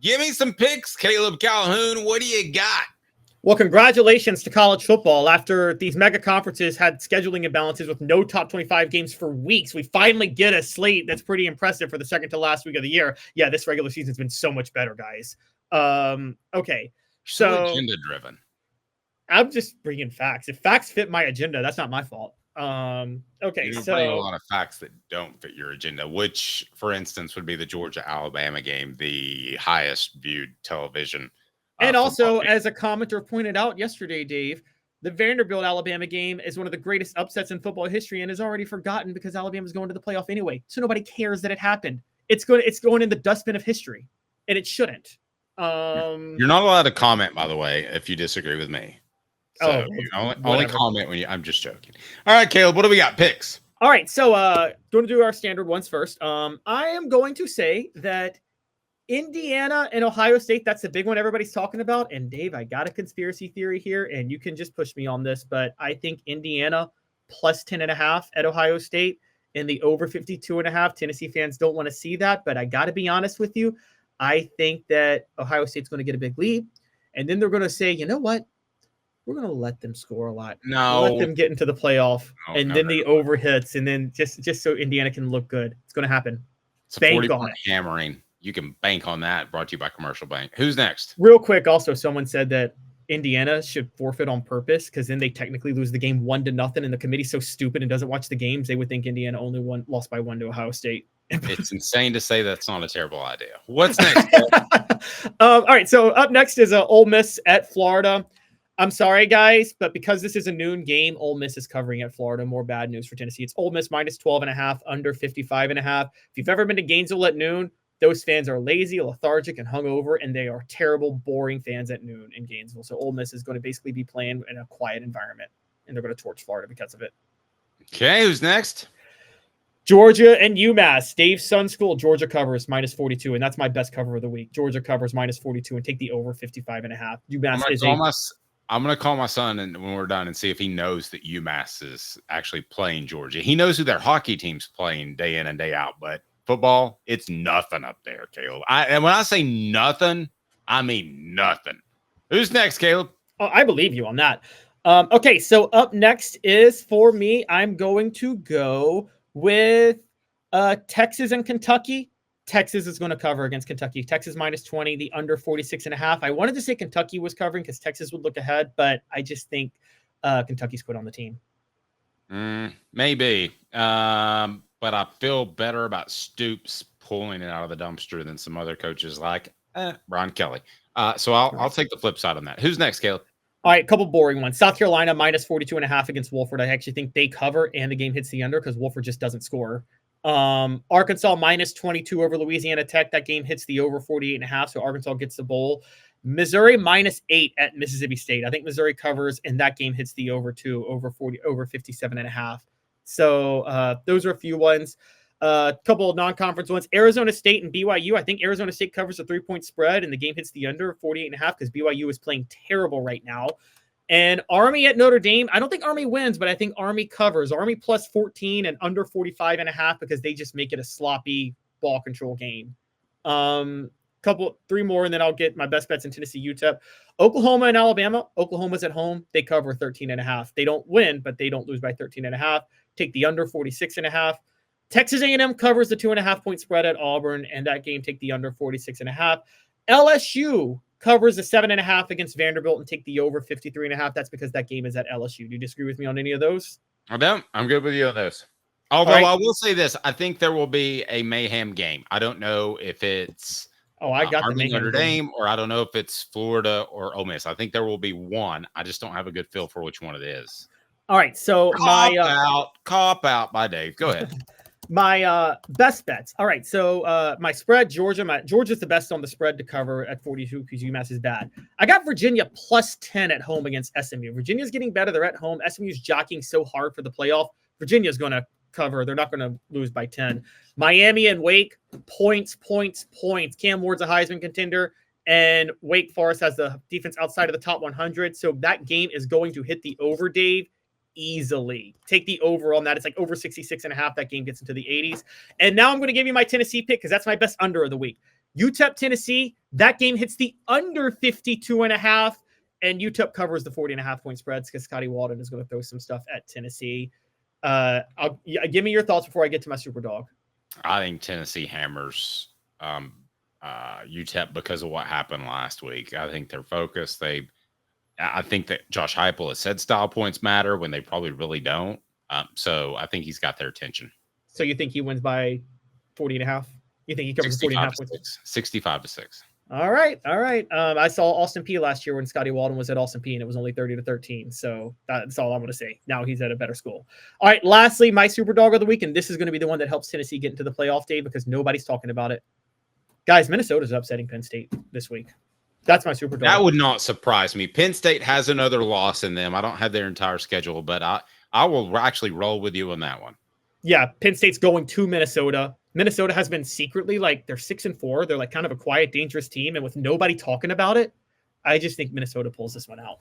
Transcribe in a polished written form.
Give me some picks, Caleb Calhoun. What do you got? Well, congratulations to college football. After these mega conferences had scheduling imbalances with no top 25 games for weeks, we finally get a slate that's pretty impressive for the second to last week of the year. Yeah, this regular season's been so much better, guys. Okay. So agenda driven. I'm just bringing facts. If facts fit my agenda, that's not my fault. Okay, You're playing a lot of facts that don't fit your agenda, which, for instance, would be the Georgia-Alabama game, the highest viewed television. And also, as a commenter pointed out yesterday, Dave, the Vanderbilt-Alabama game is one of the greatest upsets in football history and is already forgotten because Alabama's going to the playoff anyway. So nobody cares that it happened. It's going in the dustbin of history, and it shouldn't. You're not allowed to comment, by the way, if you dispagree with me. So only comment when I'm just joking. All right, Caleb, what do we got? Picks. All right, so going to do our standard ones first. I am going to say that Indiana and Ohio State, that's the big one everybody's talking about. And Dave, I got a conspiracy theory here, and you can just push me on this, but I think Indiana plus 10.5 at Ohio State and the over 52.5. Tennessee fans don't want to see that, but I got to be honest with you. I think that Ohio State's going to get a big lead, and then they're going to say, you know what? We're going to let them score a lot. No. Let them get into the playoff, the over hits, and then just so Indiana can look good. It's going to happen. It's a 40-point hammering. You can bank on that. Brought to you by Commercial Bank. Who's next? Real quick, also, someone said that Indiana should forfeit on purpose because then they technically lose the game 1-0, and the committee's so stupid and doesn't watch the games. They would think Indiana only lost by 1 to Ohio State. It's insane to say that's not a terrible idea. What's next? All right, so up next is Ole Miss at Florida. I'm sorry, guys, but because this is a noon game, Ole Miss is covering at Florida. More bad news for Tennessee. It's Ole Miss minus 12.5, under 55.5. If you've ever been to Gainesville at noon, those fans are lazy, lethargic, and hungover, and they are terrible, boring fans at noon in Gainesville. So Ole Miss is going to basically be playing in a quiet environment, and they're going to torch Florida because of it. Okay, who's next? Georgia and UMass. Dave's son's school, Georgia covers minus 42, and that's my best cover of the week. Georgia covers minus 42 and take the over 55.5. UMass is I'm going to call my son and when we're done and see if he knows that UMass is actually playing Georgia. He knows who their hockey team's playing day in and day out, but football, it's nothing up there, Caleb. And when I say nothing, I mean nothing. Who's next, Caleb? Oh, I believe you on that. Okay, so up next is for me, I'm going to go with Texas and Kentucky. Texas is going to cover against Kentucky. Texas minus 20, the under 46.5. I wanted to say Kentucky was covering because Texas would look ahead, but I just think Kentucky's quit on the team. Maybe. But I feel better about Stoops pulling it out of the dumpster than some other coaches like Brian Kelly. So I'll take the flip side on that. Who's next, Caleb? All right, a couple boring ones. South Carolina minus 42.5 against Wofford. I actually think they cover and the game hits the under because Wofford just doesn't score. Arkansas minus 22 over Louisiana Tech. That game hits the over 48.5, so Arkansas gets the bowl. Missouri minus 8 at Mississippi State. I think Missouri covers, and that game hits the over 57.5. So those are a few ones. A couple of non-conference ones. Arizona State and BYU. I think Arizona State covers a 3-point spread, and the game hits the under 48.5 because BYU is playing terrible right now. And Army at Notre Dame. I don't think Army wins, but I think Army covers. Army plus 14 and under 45.5 because they just make it a sloppy ball control game. Three more, and then I'll get my best bets in Tennessee, UTEP. Oklahoma and Alabama. Oklahoma's at home. They cover 13.5. They don't win, but they don't lose by 13.5. Take the under 46.5. Texas A&M covers the 2.5-point spread at Auburn, and that game take the under 46.5. LSU covers the 7.5 against Vanderbilt and take the over 53.5. That's because that game is at LSU. Do you disagree with me on any of those? I don't. I'm good with you on those. Although I will say this, I think there will be a mayhem game. I don't know if it's Army Notre Dame, or I don't know if it's Florida or Ole Miss. I think there will be one. I just don't have a good feel for which one it is. All right, so cop out by Dave. Go ahead. My best bets. All right, so my spread, Georgia's the best on the spread to cover at 42 because UMass is bad. I got Virginia plus 10 at home against SMU. Virginia's getting better. They're at home. SMU's jockeying so hard for the playoff. Virginia's going to cover. They're not going to lose by 10. Miami and Wake, points. Cam Ward's a Heisman contender, and Wake Forest has the defense outside of the top 100. So that game is going to hit the over, Dave. Easily take the over on that. It's like over 66.5. That game gets into the 80s. And now I'm going to give you my Tennessee pick because that's my best under of the week. UTEP, Tennessee, that game hits the under 52.5, and UTEP covers the 40.5 point spreads because Scotty Walden is going to throw some stuff at Tennessee. Give me your thoughts before I get to my super dog. I think Tennessee hammers UTEP because of what happened last week. I think they're focused. I think that Josh Heupel has said style points matter when they probably really don't. So I think he's got their attention. So you think he wins by 40.5? You think he covers 40.5 points? 65-6. All right. I saw Austin P last year when Scotty Walden was at Austin P, and it was only 30-13. So that's all I'm going to say. Now he's at a better school. All right. Lastly, my super dog of the week, and this is going to be the one that helps Tennessee get into the playoff, Dave, because nobody's talking about it. Guys, Minnesota's upsetting Penn State this week. That's my super dog. That would not surprise me. Penn State has another loss in them. I don't have their entire schedule, but I will actually roll with you on that one. Yeah, Penn State's going to Minnesota. Minnesota has been secretly they're 6-4. They're kind of a quiet, dangerous team. And with nobody talking about it, I just think Minnesota pulls this one out.